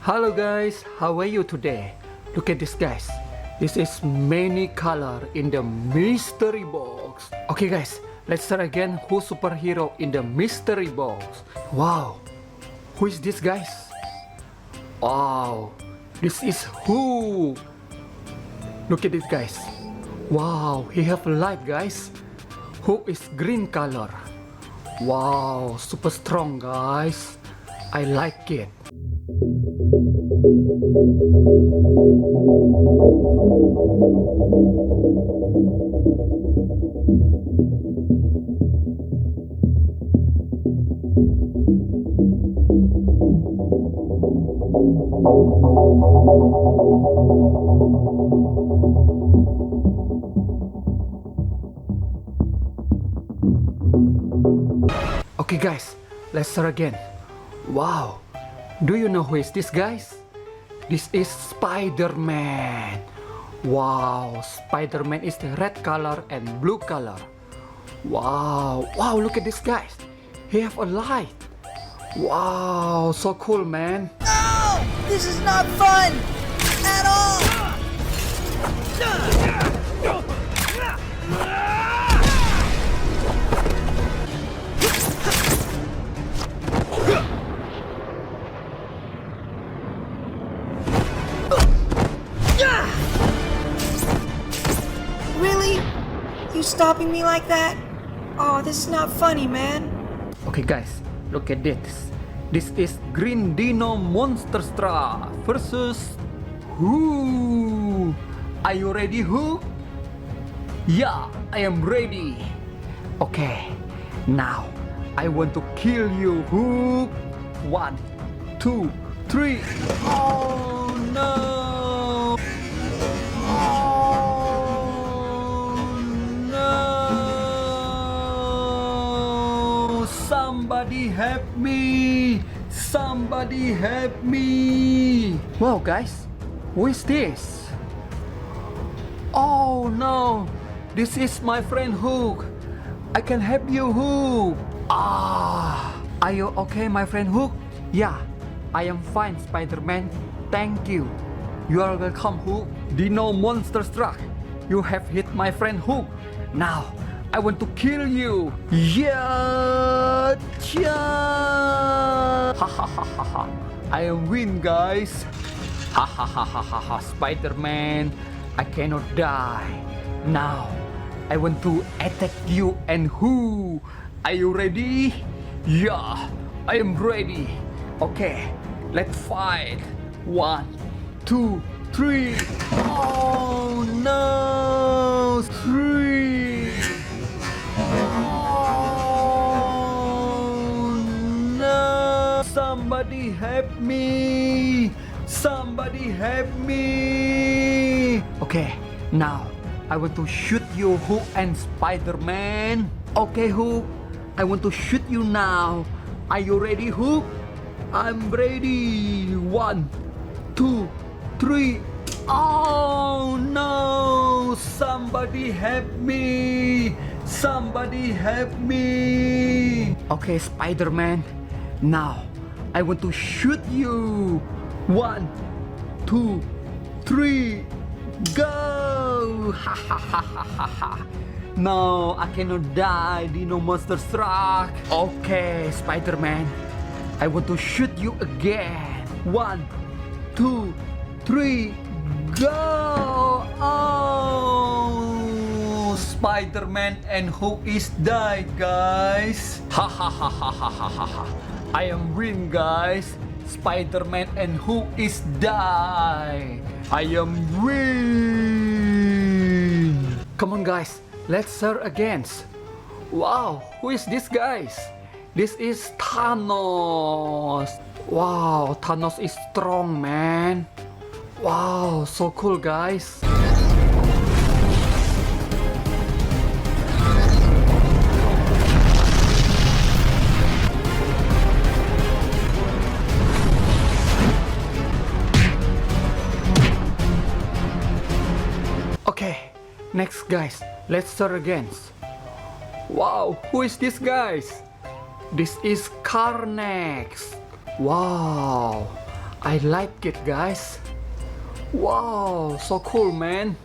Hello guys, how are you today? Look at this guys. This is many color in the mystery box. Okay guys, let's start again. Who superhero in the mystery box? Wow, who is this guys? Wow, this is who? Look at this guys. Wow, he have light guys. Who is green color? Wow, super strong guys. I like it. Okay guys, let's start again. Wow, do you know who is this guys? This is Spiderman. Wow, Spiderman is the red color and blue color. Wow, wow, look at this guys. He have a light. Wow, so cool man. No! This is not fun! At all! Really? You stopping me like that? Oh, this is not funny, man. Okay guys, look at this. This is Green Dino Monster Truck versus who? Are you ready who? Yeah, I am ready. Okay, now I want to kill you who? 1, 2, 3. Oh no! Somebody help me! Somebody help me! Wow guys, who is this? Oh no! This is my friend Hook. I can help you Hook. Are you okay my friend Hook? Yeah, I am fine Spider-Man. Thank you. You are welcome Hook. Dino Monster Truck. You have hit my friend Hook. Now I want to kill you. Yeah, yeah. Ha ha ha ha ha. I win, guys. Ha ha ha ha ha ha. Spider-Man, I cannot die. Now, I want to attack you and who? Are you ready? Yeah, I am ready. Okay, let's fight. 1, 2, 3. Oh no! 3. Somebody help me! Somebody help me! Okay, now I want to shoot you Hook and Spider-Man. Okay Hook, I want to shoot you now. Are you ready Hook? I'm ready. 1, 2, 3. Oh no! Somebody help me! Somebody help me! Okay Spider-Man, now I want to shoot you. 1, 2, 3, go! Ha ha ha ha ha ha. No, I cannot die, Dino Monster Truck. Okay, Spider-Man, I want to shoot you again. 1, 2, 3, go! Oh, Spider-Man and Hook is died, guys. Ha ha ha ha ha ha ha ha. I am win guys. Spider-Man and Hook is die. I am win. Come on guys, let's start again. Wow, who is this guys? This is Thanos. Wow, Thanos is strong man. Wow, so cool guys. Okay, next guys, let's start again. Wow, who is this guys? This is Carnex. Wow, I like it, guys. Wow, so cool, man.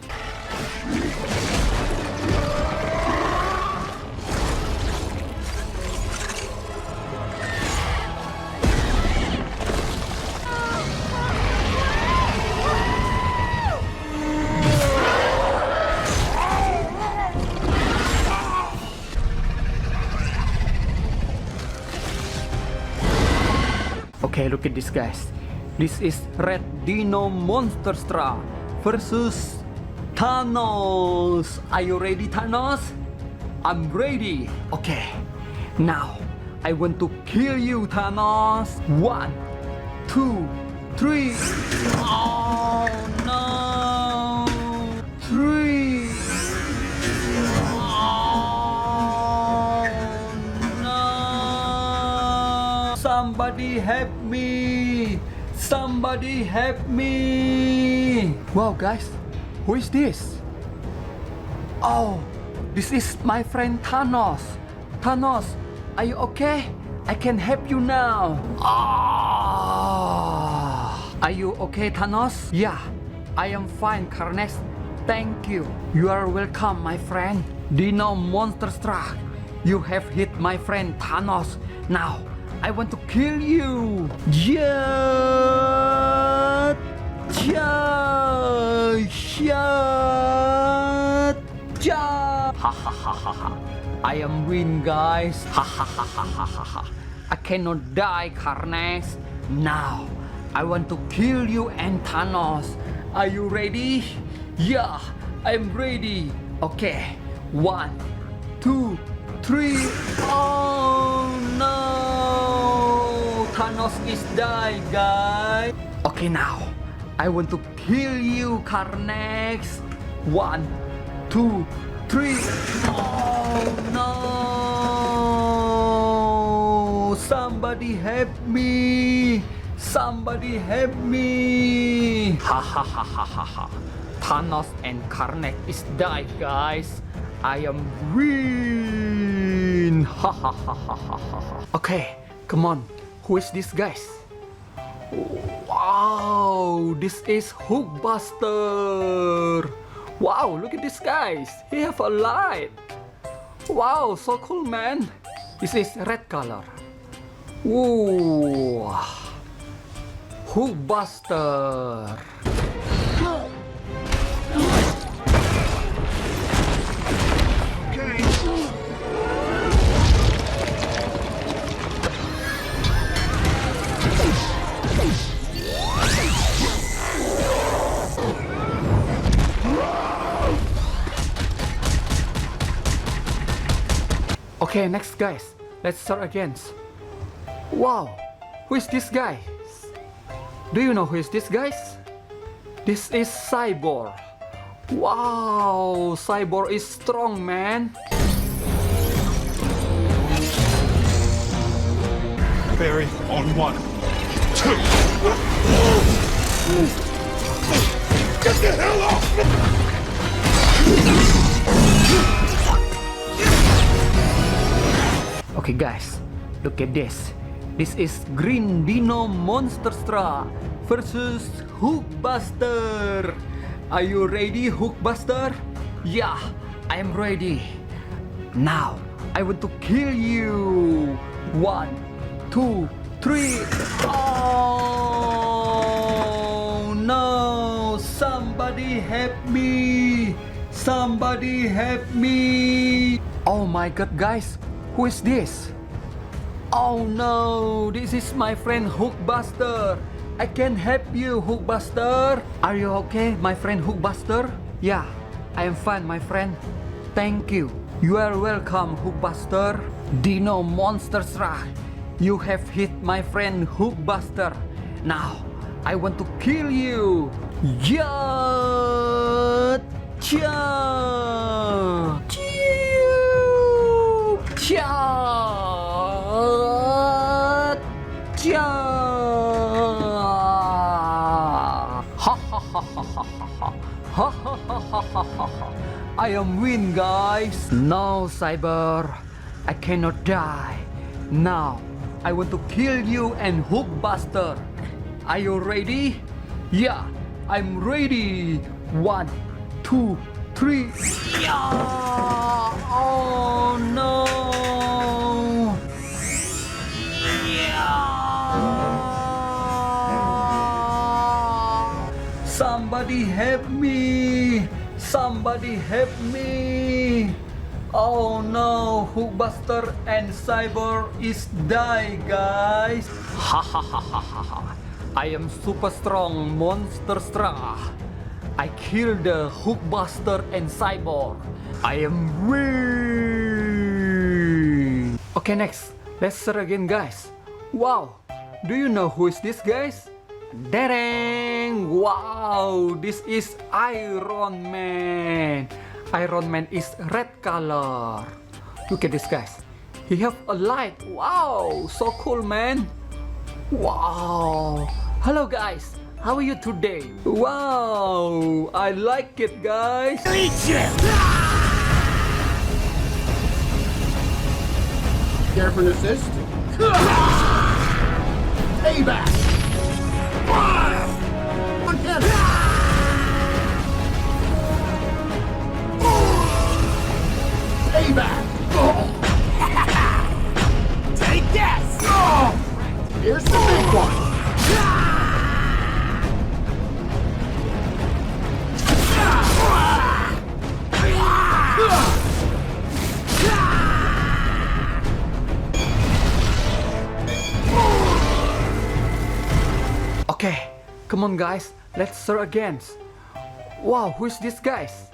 Okay, look at this, guys. This is Red Dino Monster versus Thanos. Are you ready, Thanos? I'm ready. Okay, now I want to kill you, Thanos. 1, 2, 3. Oh no! 3. Oh no! Somebody help me! Somebody help me! Wow, guys, who is this? Oh, this is my friend Thanos. Thanos, are you okay? I can help you now. Are you okay, Thanos? Yeah, I am fine, Carnage. Thank you. You are welcome, my friend. Dino Monster, you have hit my friend Thanos. Now, I want to kill you. Ha ha ha ha ha. I am win, guys. Ha ha ha ha ha ha. I cannot die, Carnage. Now, I want to kill you and Thanos. Are you ready? Yeah, I'm ready. Okay, 1, 2, 3. Oh no! Thanos is die, guys. Okay, now I want to kill you, Carnage. 1, 2, 3. Oh no! Somebody help me! Somebody help me! Ha ha ha ha ha ha! Thanos and Carnage is died, guys. I am win! Ha ha ha ha ha ha! Okay, come on. Who is this, guys? Wow, this is Hulkbuster. Wow, look at this, guys. He have a light. Wow, so cool, man. This is red color. Ooh, Hulkbuster. Okay, next, guys. Let's start again. Wow, who is this guy? Do you know who is this, guys? This is Cyborg. Wow, Cyborg is strong, man. Barry on 1, 2. Get the hell off! Okay, guys, look at this. This is Green Dino Monster versus Hulkbuster. Are you ready, Hulkbuster? Yeah, I am ready. Now, I want to kill you. 1, 2, 3. Oh no! Somebody help me! Somebody help me! Oh my God, guys, who is this? Oh no, this is my friend Hulkbuster. I can help you, Hulkbuster. Are you okay, my friend Hulkbuster? Yeah, I am fine, my friend. Thank you. You are welcome, Hulkbuster. Dino Monster, you have hit my friend Hulkbuster. Now, I want to kill you. Yeah! Cha! Cha! Cha! Ha ha ha ha ha ha ha ha ha ha ha. I am win, guys. No, Cyber, I cannot die. Now, I want to kill you and Hulkbuster. Are you ready? Yeah, I'm ready. 1, 2, 3. Yeah! Oh no! Yeah! Somebody help me! Somebody help me! Oh no, Hulkbuster and Cyborg is die, guys. Ha ha ha ha ha ha. I am super strong, monster strong. I killed the Hulkbuster and Cyborg. I am win. Okay, next. Let's start again, guys. Wow, do you know who is this, guys? Dereng! Wow, this is Iron Man. Iron Man is red color. Look at this, guys. He have a light. Wow, so cool, man. Wow. Hello, guys. How are you today? Wow, I like it, guys. Care for an assist? Payback! Uncanny! Payback! Take this! Here's the big one! Okay, come on, guys. Let's start again. Wow, who is this, guys?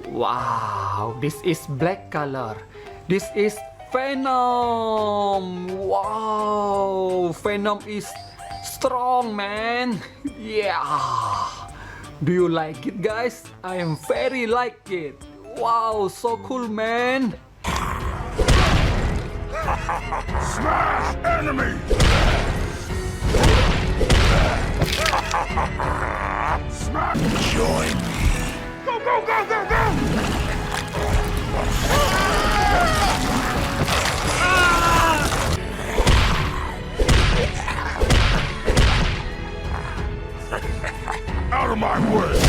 Wow, this is black color. This is Venom. Wow, Venom is strong, man. Yeah. Do you like it, guys? I am very like it. Wow, so cool, man. Smash enemy! Smash! Join me! Go, go, go, go, go! Out of my way!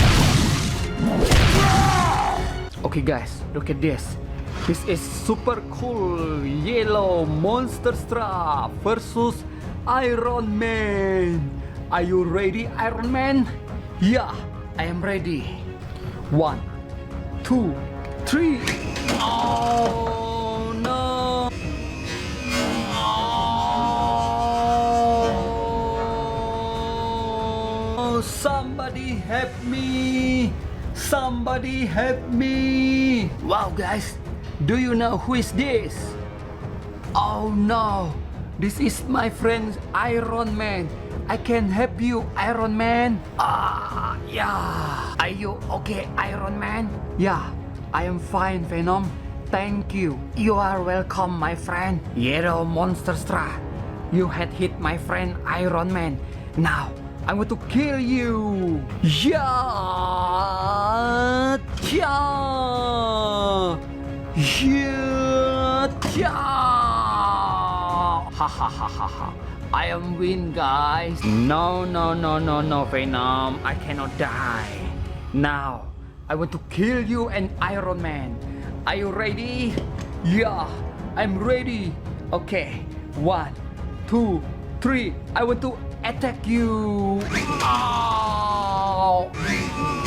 Okay, guys, look at this. This is super cool yellow monster strap versus Iron Man. Are you ready, Iron Man? Yeah, I am ready. 1, 2, 3. Oh no! Oh, somebody help me! Somebody help me! Wow, guys, do you know who is this? Oh no! This is my friend Iron Man. I can help you, Iron Man. Yeah. Are you okay, Iron Man? Yeah, I am fine, Venom. Thank you. You are welcome, my friend. Yellow Monster Stra. You had hit my friend Iron Man. Now, I want to kill you. Yeah. Yeah. Yeah. Yeah. Ha ha ha ha ha. I am win, guys. No, no, no, no, no, Venom. I cannot die. Now, I want to kill you and Iron Man. Are you ready? Yeah, I'm ready. Okay, 1, 2, 3. I want to attack you. Ow!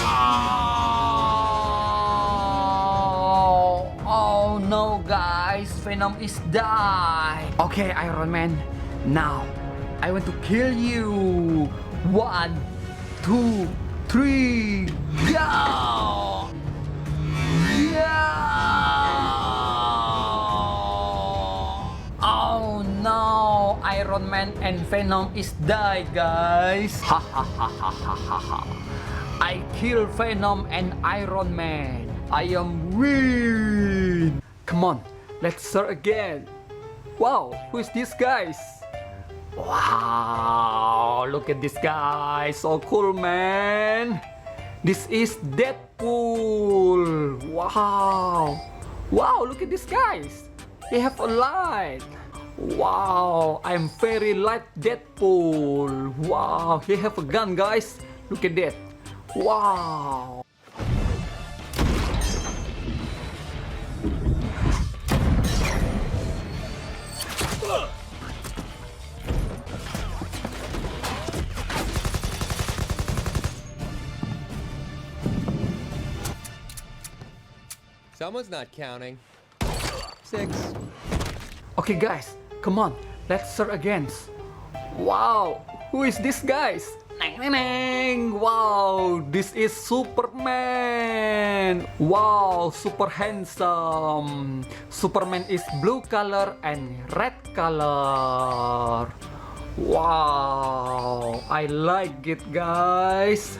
Ow! Oh no, guys. Venom is die. Okay, Iron Man. Now, I want to kill you. 1, 2, 3, go! Yeah! Oh no, Iron Man and Venom is die, guys. Ha ha ha ha ha ha ha. I kill Venom and Iron Man. I am win. Come on, let's start again. Wow, who is this, guys? Wow, look at this guy. So cool, man. This is Deadpool. Wow. Wow, look at this guys. They have a light. Wow, I'm very like Deadpool. Wow, he have a gun, guys. Look at that. Wow. Someone's not counting. 6. Okay, guys, come on. Let's start again. Wow, who is this, guys? Neng, neng, neng. Wow, this is Superman. Wow, super handsome. Superman is blue color and red color. Wow, I like it, guys.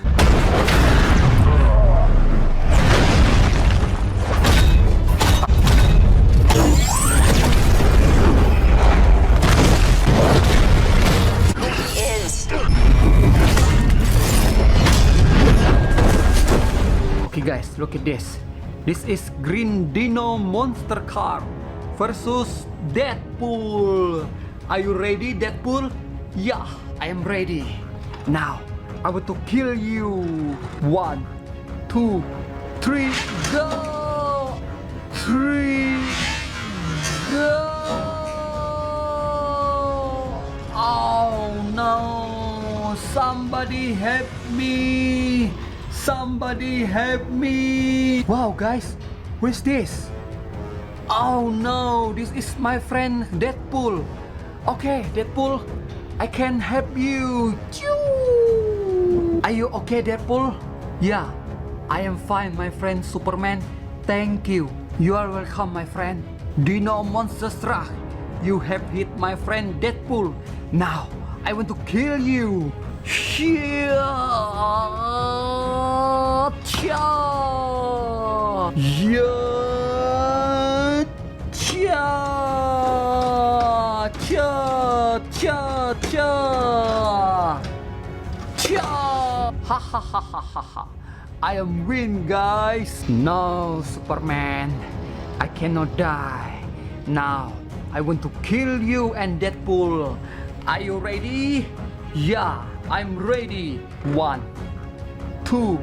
Okay guys, look at this. This is Green Dino Monster Car versus Deadpool. Are you ready, Deadpool? Yeah, I am ready. Now, I want to kill you. 1, 2, 3, go! 3, go! Oh no! Somebody help me! Somebody help me! Wow, guys, where's this? Oh no, this is my friend Deadpool. Okay, Deadpool, I can help you. Are you okay, Deadpool? Yeah, I am fine, my friend Superman. Thank you. You are welcome, my friend. Dino Monster Struck. You have hit my friend Deadpool. Now, I want to kill you. Yeah. Yeah. Ha ha ha ha ha ha. I am win, guys. No, Superman, I cannot die. Now, I want to kill you and Deadpool. Are you ready? Yeah, I'm ready. 1, 2,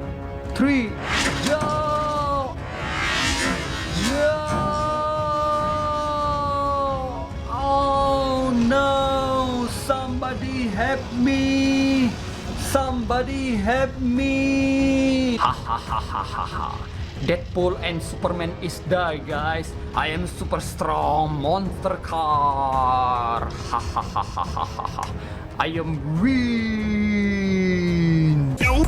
3, go! Go! Oh no! Somebody help me! Somebody help me! Ha ha ha ha ha ha! Deadpool and Superman is die, guys. I am super strong monster car. Ha ha ha ha ha ha ha! I am win. No.